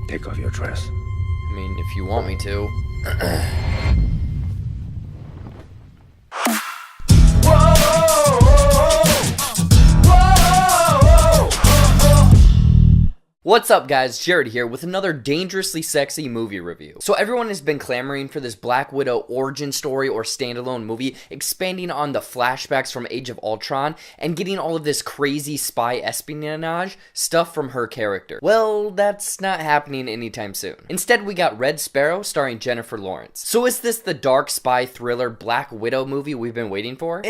Take off your dress. I mean, if you want me to. What's up guys, Jared here with another dangerously sexy movie review. So everyone has been clamoring for this Black Widow origin story or standalone movie expanding on the flashbacks from Age of Ultron and getting all of this crazy spy espionage stuff from her character. Well, that's not happening anytime soon. Instead, we got Red Sparrow starring Jennifer Lawrence. So is this the dark spy thriller Black Widow movie we've been waiting for?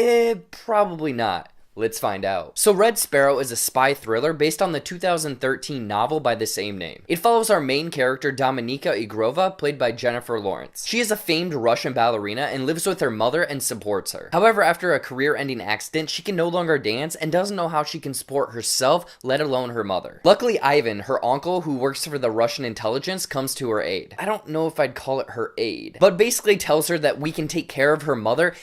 Probably not. Let's find out. So Red Sparrow is a spy thriller based on the 2013 novel by the same name. It follows our main character Dominika Igrova, played by Jennifer Lawrence. She is a famed Russian ballerina and lives with her mother and supports her. However, after a career-ending accident, she can no longer dance and doesn't know how she can support herself, let alone her mother. Luckily, Ivan, her uncle who works for the Russian intelligence, comes to her aid. I don't know if I'd call it her aid, but basically tells her that we can take care of her mother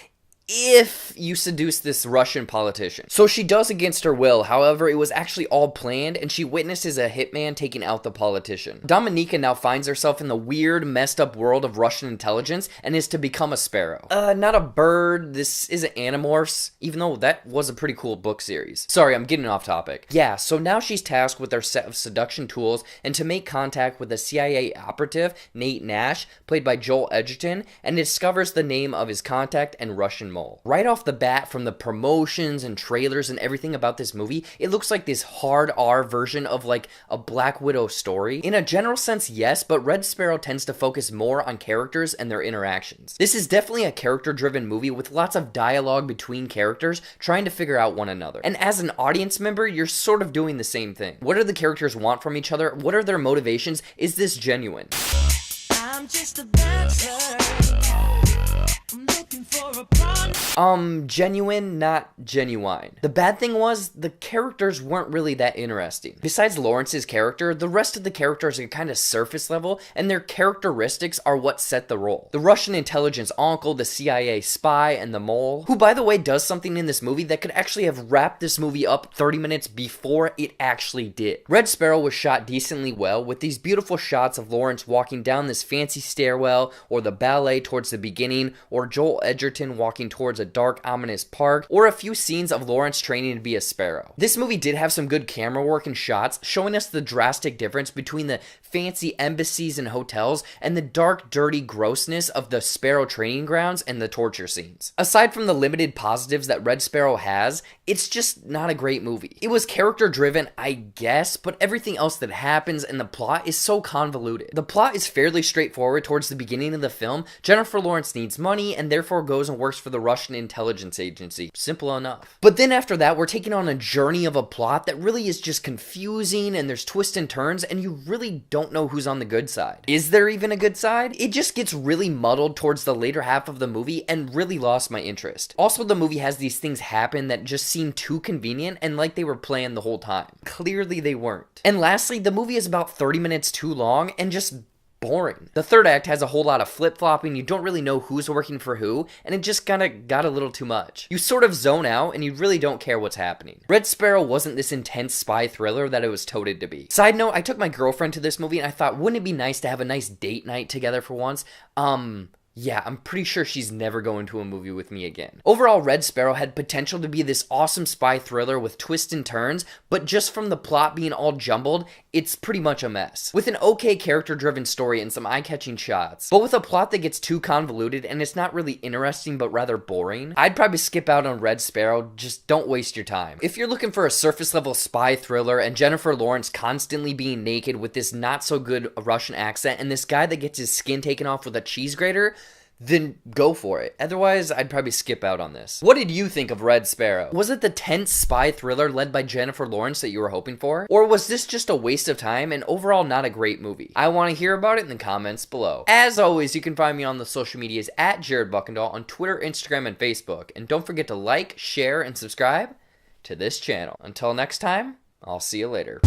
if you seduce this Russian politician. So she does against her will, however, it was actually all planned, and she witnesses a hitman taking out the politician. Dominika now finds herself in the weird, messed up world of Russian intelligence, and is to become a sparrow. Not a bird, this isn't Animorphs, even though that was a pretty cool book series. Sorry, I'm getting off topic. Yeah, so now she's tasked with her set of seduction tools, and to make contact with a CIA operative, Nate Nash, played by Joel Edgerton, and discovers the name of his contact and Russian mole. Right off the bat, from the promotions and trailers and everything about this movie, it looks like this hard R version of like a Black Widow story. In a general sense, yes, but Red Sparrow tends to focus more on characters and their interactions. This is definitely a character-driven movie with lots of dialogue between characters trying to figure out one another. And as an audience member, you're sort of doing the same thing. What do the characters want from each other? What are their motivations? Is this genuine? I'm just a bachelor. I'm looking for a genuine, not genuine. The bad thing was, the characters weren't really that interesting. Besides Lawrence's character, the rest of the characters are kind of surface level, and their characteristics are what set the role. The Russian intelligence uncle, the CIA spy, and the mole, who by the way does something in this movie that could actually have wrapped this movie up 30 minutes before it actually did. Red Sparrow was shot decently well, with these beautiful shots of Lawrence walking down this fancy stairwell, or the ballet towards the beginning, or Joel Edgerton walking towards a dark, ominous park, or a few scenes of Lawrence training to be a sparrow. This movie did have some good camera work and shots, showing us the drastic difference between the fancy embassies and hotels and the dark, dirty grossness of the Sparrow training grounds and the torture scenes. Aside from the limited positives that Red Sparrow has, it's just not a great movie. It was character driven, I guess, but everything else that happens and the plot is so convoluted. The plot is fairly straightforward towards the beginning of the film. Jennifer Lawrence needs money and therefore goes and works for the Russian intelligence agency. Simple enough. But then after that, we're taking on a journey of a plot that really is just confusing, and there's twists and turns, and you really don't know who's on the good side. Is there even a good side? It just gets really muddled towards the later half of the movie and really lost my interest. Also, the movie has these things happen that just seem too convenient and like they were planned the whole time. Clearly they weren't. And lastly, the movie is about 30 minutes too long and just boring. The third act has a whole lot of flip-flopping, you don't really know who's working for who, and it just kinda got a little too much. You sort of zone out, and you really don't care what's happening. Red Sparrow wasn't this intense spy thriller that it was touted to be. Side note, I took my girlfriend to this movie, and I thought, wouldn't it be nice to have a nice date night together for once? Yeah, I'm pretty sure she's never going to a movie with me again. Overall, Red Sparrow had potential to be this awesome spy thriller with twists and turns, but just from the plot being all jumbled, it's pretty much a mess. With an okay character-driven story and some eye-catching shots, but with a plot that gets too convoluted and it's not really interesting but rather boring, I'd probably skip out on Red Sparrow. Just don't waste your time. If you're looking for a surface-level spy thriller and Jennifer Lawrence constantly being naked with this not-so-good Russian accent and this guy that gets his skin taken off with a cheese grater, then go for it. Otherwise, I'd probably skip out on this. What did you think of Red Sparrow? Was it the tense spy thriller led by Jennifer Lawrence that you were hoping for? Or was this just a waste of time and overall not a great movie? I want to hear about it in the comments below. As always, you can find me on the social medias at Jared Buckendahl on Twitter, Instagram, and Facebook. And don't forget to like, share, and subscribe to this channel. Until next time, I'll see you later.